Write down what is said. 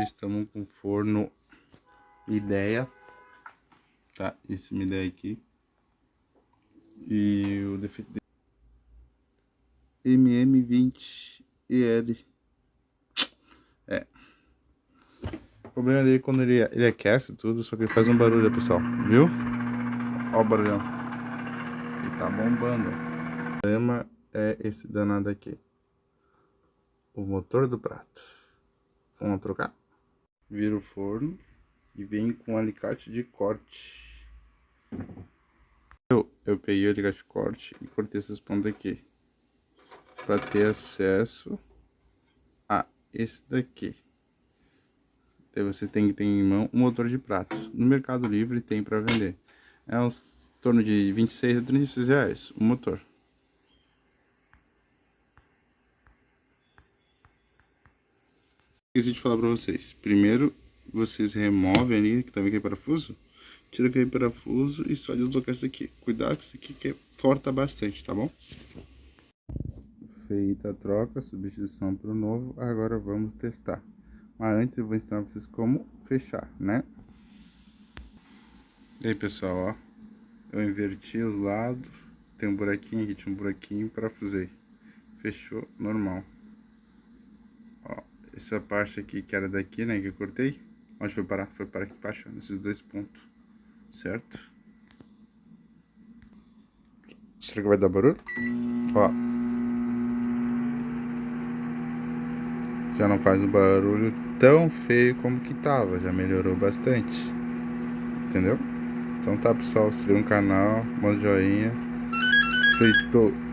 estamos com forno Ideia, tá? Esse é uma ideia aqui. E o defeito dele MM20EL. O problema dele é quando ele aquece tudo, só que ele faz um barulho, pessoal, viu? Ó o barulhão. Ele tá bombando. O problema é esse danado aqui. O motor do prato. Vamos trocar? Vira o forno e vem com um alicate de corte. Eu peguei o alicate de corte e cortei essas pontas aqui. Para ter acesso a esse daqui. Daí você tem que ter em mão um motor de pratos. No Mercado Livre tem para vender. É uns em torno de 26 a 36 reais o motor. Esqueci de falar para vocês. Primeiro, vocês removem ali, que tá vendo aquele parafuso? Tira aquele parafuso e só deslocar isso aqui. Cuidado com isso aqui que corta bastante, tá bom? Feita a troca, substituição para o novo, agora vamos testar. Mas antes eu vou ensinar vocês como fechar, né? E aí, pessoal, ó. Eu inverti os lados, tem um buraquinho aqui, tinha um buraquinho, parafusei. Fechou normal. Ó, essa parte aqui que era daqui, né, que eu cortei. Onde foi parar? Foi parar aqui embaixo, nesses dois pontos. Certo? Será que vai dar barulho? Ó. Já não faz um barulho tão feio como que tava, já melhorou bastante. Entendeu? Então tá, pessoal, se inscreva no canal, manda joinha. Feito!